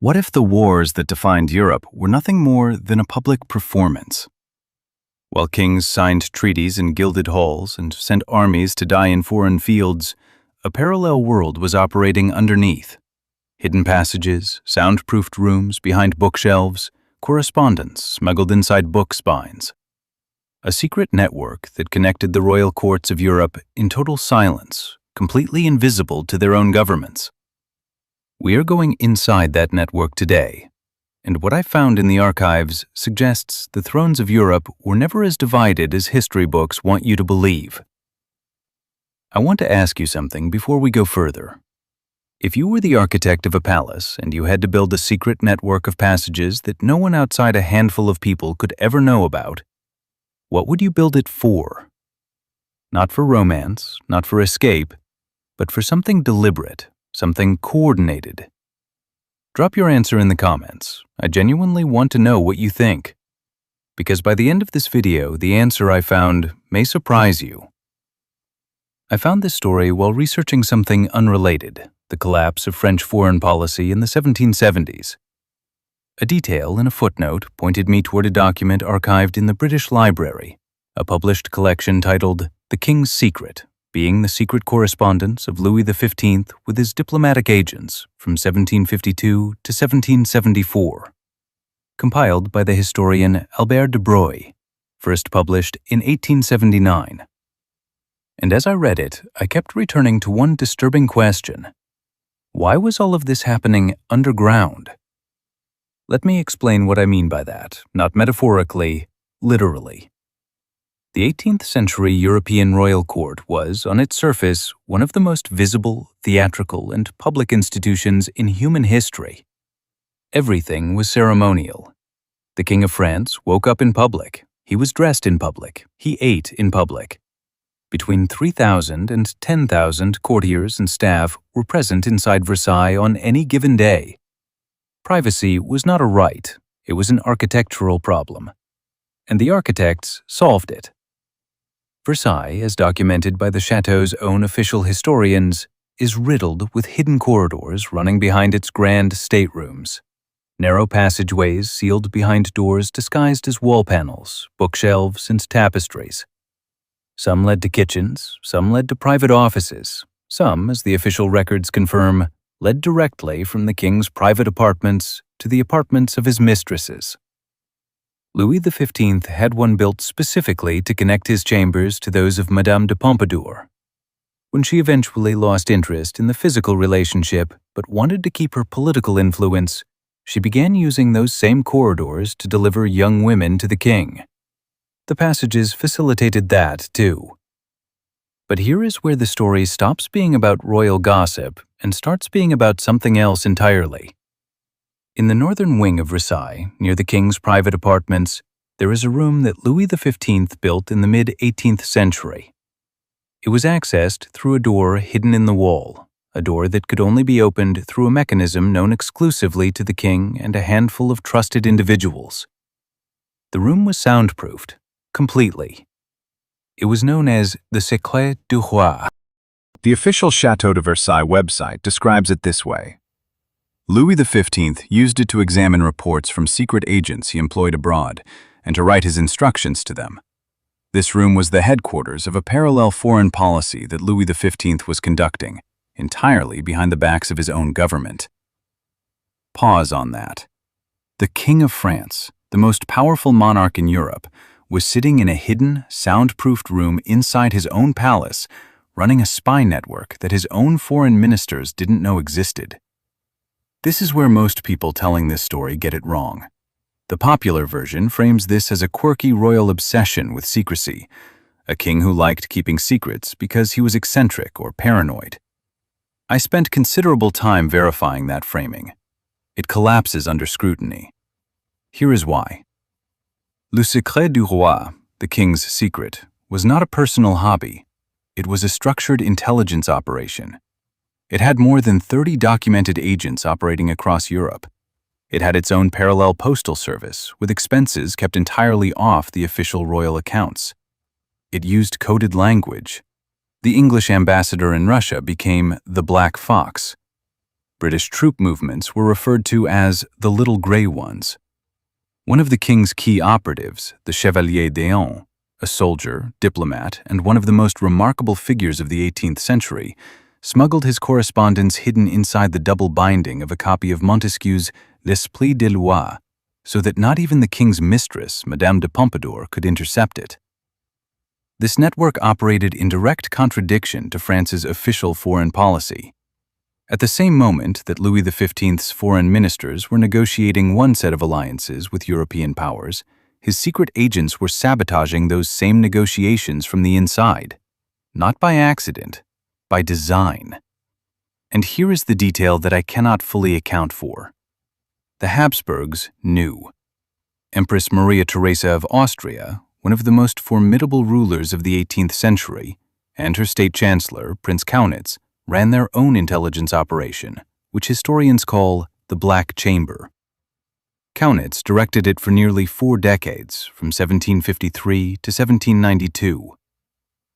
What if the wars that defined Europe were nothing more than a public performance? While kings signed treaties in gilded halls and sent armies to die in foreign fields, a parallel world was operating underneath. Hidden passages, soundproofed rooms behind bookshelves, correspondence smuggled inside book spines. A secret network that connected the royal courts of Europe in total silence, completely invisible to their own governments. We are going inside that network today, and what I found in the archives suggests the thrones of Europe were never as divided as history books want you to believe. I want to ask you something before we go further. If you were the architect of a palace and you had to build a secret network of passages that no one outside a handful of people could ever know about, what would you build it for? Not for romance, not for escape, but for something deliberate, something coordinated. Drop your answer in the comments. I genuinely want to know what you think. Because by the end of this video, the answer I found may surprise you. I found this story while researching something unrelated, the collapse of French foreign policy in the 1770s. A detail in a footnote pointed me toward a document archived in the British Library, a published collection titled The King's Secret, being the secret correspondence of Louis XV with his diplomatic agents from 1752 to 1774, compiled by the historian Albert de Broglie, first published in 1879. And as I read it, I kept returning to one disturbing question. Why was all of this happening underground? Let me explain what I mean by that, not metaphorically, literally. The 18th century European royal court was, on its surface, one of the most visible, theatrical, and public institutions in human history. Everything was ceremonial. The King of France woke up in public, he was dressed in public, he ate in public. Between 3,000 and 10,000 courtiers and staff were present inside Versailles on any given day. Privacy was not a right, it was an architectural problem. And the architects solved it. Versailles, as documented by the chateau's own official historians, is riddled with hidden corridors running behind its grand staterooms. Narrow passageways sealed behind doors disguised as wall panels, bookshelves, and tapestries. Some led to kitchens, some led to private offices, some, as the official records confirm, led directly from the king's private apartments to the apartments of his mistresses. Louis XV had one built specifically to connect his chambers to those of Madame de Pompadour. When she eventually lost interest in the physical relationship but wanted to keep her political influence, she began using those same corridors to deliver young women to the king. The passages facilitated that, too. But here is where the story stops being about royal gossip and starts being about something else entirely. In the northern wing of Versailles, near the king's private apartments, there is a room that Louis XV built in the mid-18th century. It was accessed through a door hidden in the wall, a door that could only be opened through a mechanism known exclusively to the king and a handful of trusted individuals. The room was soundproofed, completely. It was known as the Secret du Roi. The official Chateau de Versailles website describes it this way. Louis XV used it to examine reports from secret agents he employed abroad and to write his instructions to them. This room was the headquarters of a parallel foreign policy that Louis XV was conducting, entirely behind the backs of his own government. Pause on that. The King of France, the most powerful monarch in Europe, was sitting in a hidden, soundproofed room inside his own palace, running a spy network that his own foreign ministers didn't know existed. This is where most people telling this story get it wrong. The popular version frames this as a quirky royal obsession with secrecy, a king who liked keeping secrets because he was eccentric or paranoid. I spent considerable time verifying that framing. It collapses under scrutiny. Here is why. Le Secret du Roi, the king's secret, was not a personal hobby. It was a structured intelligence operation. It had more than 30 documented agents operating across Europe. It had its own parallel postal service, with expenses kept entirely off the official royal accounts. It used coded language. The English ambassador in Russia became the Black Fox. British troop movements were referred to as the Little Grey Ones. One of the king's key operatives, the Chevalier Deon, a soldier, diplomat, and one of the most remarkable figures of the 18th century, smuggled his correspondence hidden inside the double binding of a copy of Montesquieu's L'Esprit des Lois, so that not even the king's mistress, Madame de Pompadour, could intercept it. This network operated in direct contradiction to France's official foreign policy. At the same moment that Louis XV's foreign ministers were negotiating one set of alliances with European powers, his secret agents were sabotaging those same negotiations from the inside. Not by accident, by design. And here is the detail that I cannot fully account for. The Habsburgs knew. Empress Maria Theresa of Austria, one of the most formidable rulers of the 18th century, and her state chancellor, Prince Kaunitz, ran their own intelligence operation, which historians call the Black Chamber. Kaunitz directed it for nearly 4 decades, from 1753 to 1792.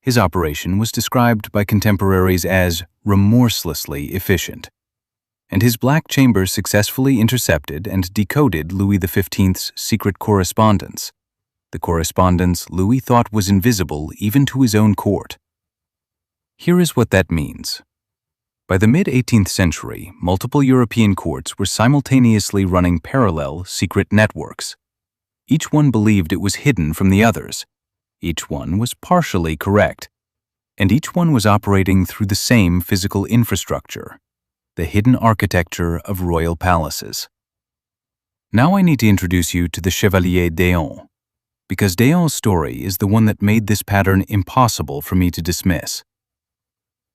His operation was described by contemporaries as remorselessly efficient, and his Black Chamber successfully intercepted and decoded Louis XV's secret correspondence, the correspondence Louis thought was invisible even to his own court. Here is what that means. By the mid-18th century, multiple European courts were simultaneously running parallel, secret networks. Each one believed it was hidden from the others. Each one was partially correct. And each one was operating through the same physical infrastructure, the hidden architecture of royal palaces. Now I need to introduce you to the Chevalier Deon, because Deon's story is the one that made this pattern impossible for me to dismiss.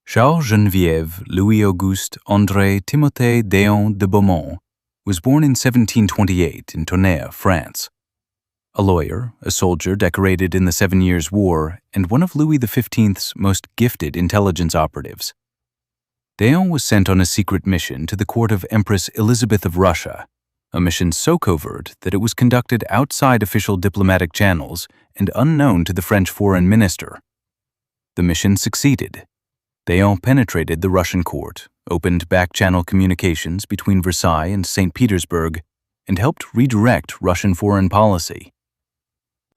Charles Geneviève Louis Auguste André Timothée Deon de Beaumont was born in 1728 in Tonnerre, France. A lawyer, a soldier decorated in the 7 Years' War, and one of Louis XV's most gifted intelligence operatives. Deon was sent on a secret mission to the court of Empress Elizabeth of Russia, a mission so covert that it was conducted outside official diplomatic channels and unknown to the French foreign minister. The mission succeeded. Deon penetrated the Russian court, opened back-channel communications between Versailles and St. Petersburg, and helped redirect Russian foreign policy.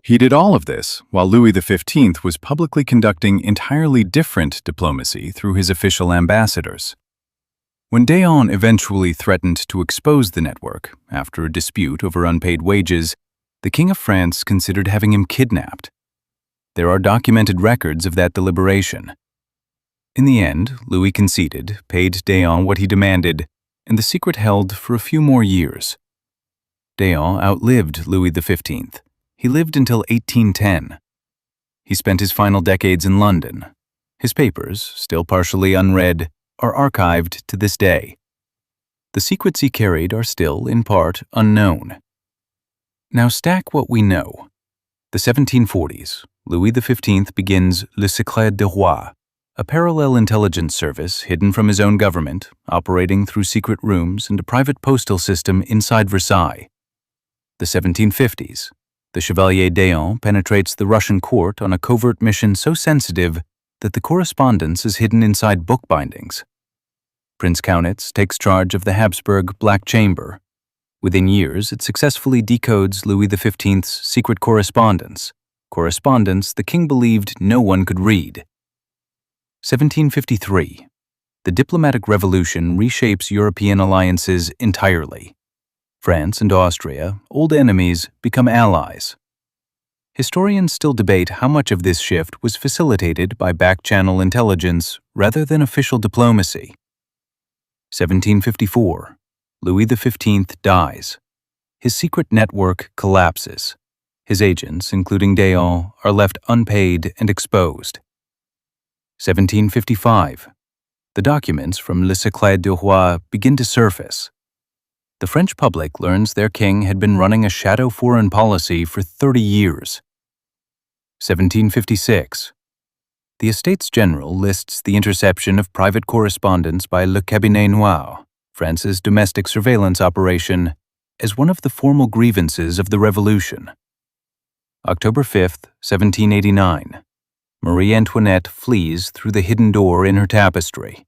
He did all of this while Louis XV was publicly conducting entirely different diplomacy through his official ambassadors. When Deon eventually threatened to expose the network after a dispute over unpaid wages, the King of France considered having him kidnapped. There are documented records of that deliberation. In the end, Louis conceded, paid Deon what he demanded, and the secret held for a few more years. Deon outlived Louis XV. He lived until 1810. He spent his final decades in London. His papers, still partially unread, are archived to this day. The secrets he carried are still, in part, unknown. Now stack what we know. The 1740s, Louis XV begins Le Secret du Roi, a parallel intelligence service hidden from his own government, operating through secret rooms and a private postal system inside Versailles. The 1750s, the Chevalier Deon penetrates the Russian court on a covert mission so sensitive that the correspondence is hidden inside bookbindings. Prince Kaunitz takes charge of the Habsburg Black Chamber. Within years, it successfully decodes Louis XV's secret correspondence the king believed no one could read. 1753. The diplomatic revolution reshapes European alliances entirely. France and Austria, old enemies, become allies. Historians still debate how much of this shift was facilitated by back-channel intelligence rather than official diplomacy. 1754. Louis XV dies. His secret network collapses. His agents, including Deon, are left unpaid and exposed. 1755. The documents from Le Secret du Roi begin to surface. The French public learns their king had been running a shadow foreign policy for 30 years. 1756. The Estates General lists the interception of private correspondence by Le Cabinet Noir, France's domestic surveillance operation, as one of the formal grievances of the Revolution. October 5, 1789. Marie Antoinette flees through the hidden door in her tapestry.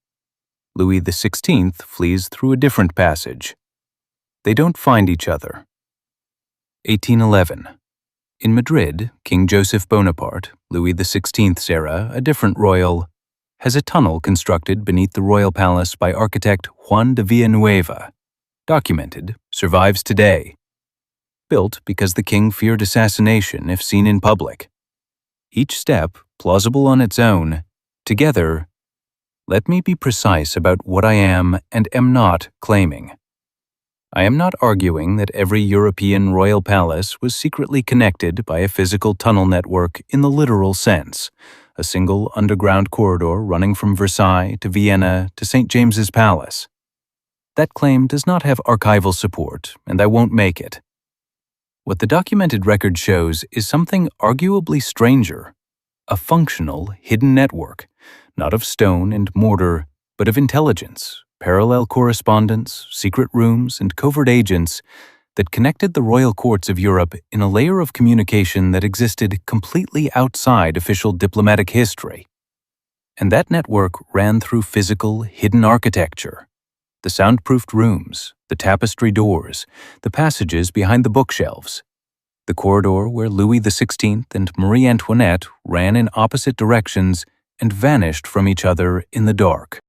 Louis XVI flees through a different passage. They don't find each other. 1811. In Madrid, King Joseph Bonaparte, Louis XVI's era, a different royal, has a tunnel constructed beneath the royal palace by architect Juan de Villanueva. Documented, survives today. Built because the king feared assassination if seen in public. Each step, plausible on its own, together, let me be precise about what I am and am not claiming. I am not arguing that every European royal palace was secretly connected by a physical tunnel network in the literal sense, a single underground corridor running from Versailles to Vienna to St. James's Palace. That claim does not have archival support, and I won't make it. What the documented record shows is something arguably stranger, a functional, hidden network, not of stone and mortar, but of intelligence, parallel correspondence, secret rooms, and covert agents that connected the royal courts of Europe in a layer of communication that existed completely outside official diplomatic history. And that network ran through physical, hidden architecture. The soundproofed rooms, the tapestry doors, the passages behind the bookshelves, the corridor where Louis XVI and Marie Antoinette ran in opposite directions and vanished from each other in the dark.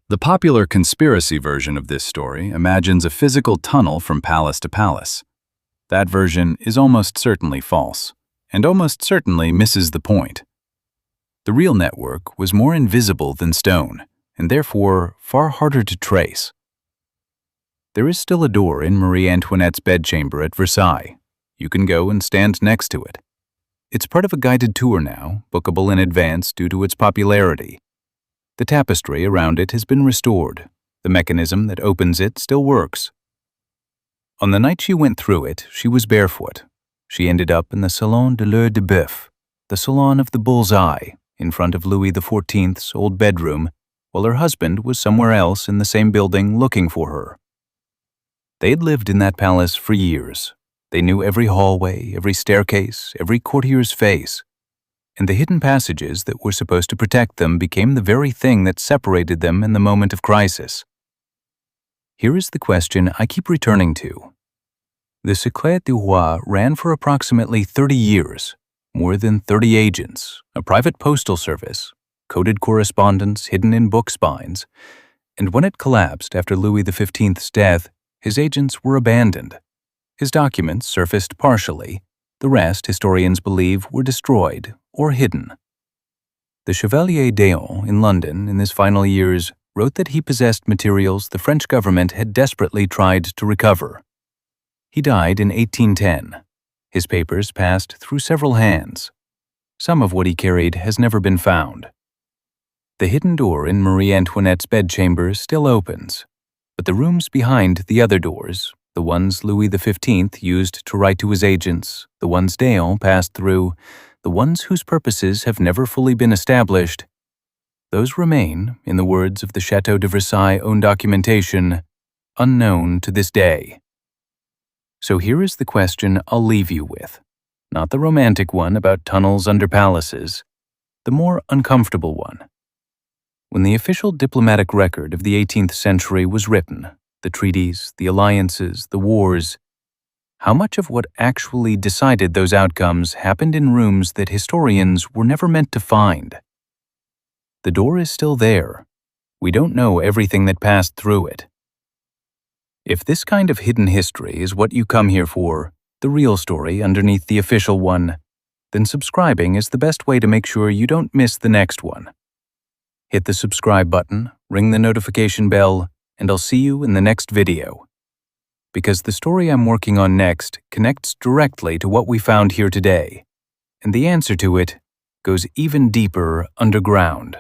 The popular conspiracy version of this story imagines a physical tunnel from palace to palace. That version is almost certainly false, and almost certainly misses the point. The real network was more invisible than stone, and therefore far harder to trace. There is still a door in Marie Antoinette's bedchamber at Versailles. You can go and stand next to it. It's part of a guided tour now, bookable in advance due to its popularity. The tapestry around it has been restored. The mechanism that opens it still works. On the night she went through it, she was barefoot. She ended up in the Salon de l'Œil de Bœuf, the Salon of the Bull's Eye, in front of Louis XIV's old bedroom, while her husband was somewhere else in the same building looking for her. They had lived in that palace for years. They knew every hallway, every staircase, every courtier's face. And the hidden passages that were supposed to protect them became the very thing that separated them in the moment of crisis. Here is the question I keep returning to. The Secret du Roi ran for approximately 30 years, more than 30 agents, a private postal service, coded correspondence hidden in book spines, and when it collapsed after Louis XV's death, his agents were abandoned. His documents surfaced partially. The rest, historians believe, were destroyed or hidden. The Chevalier Deon in London in his final years wrote that he possessed materials the French government had desperately tried to recover. He died in 1810. His papers passed through several hands. Some of what he carried has never been found. The hidden door in Marie Antoinette's bedchamber still opens, but the rooms behind the other doors, the ones Louis XV used to write to his agents, the ones Deon passed through, the ones whose purposes have never fully been established, those remain, in the words of the Château de Versailles' own documentation, unknown to this day. So here is the question I'll leave you with, not the romantic one about tunnels under palaces, the more uncomfortable one. When the official diplomatic record of the 18th century was written, the treaties, the alliances, the wars, how much of what actually decided those outcomes happened in rooms that historians were never meant to find? The door is still there. We don't know everything that passed through it. If this kind of hidden history is what you come here for, the real story underneath the official one, then subscribing is the best way to make sure you don't miss the next one. Hit the subscribe button, ring the notification bell, and I'll see you in the next video. Because the story I'm working on next connects directly to what we found here today, and the answer to it goes even deeper underground.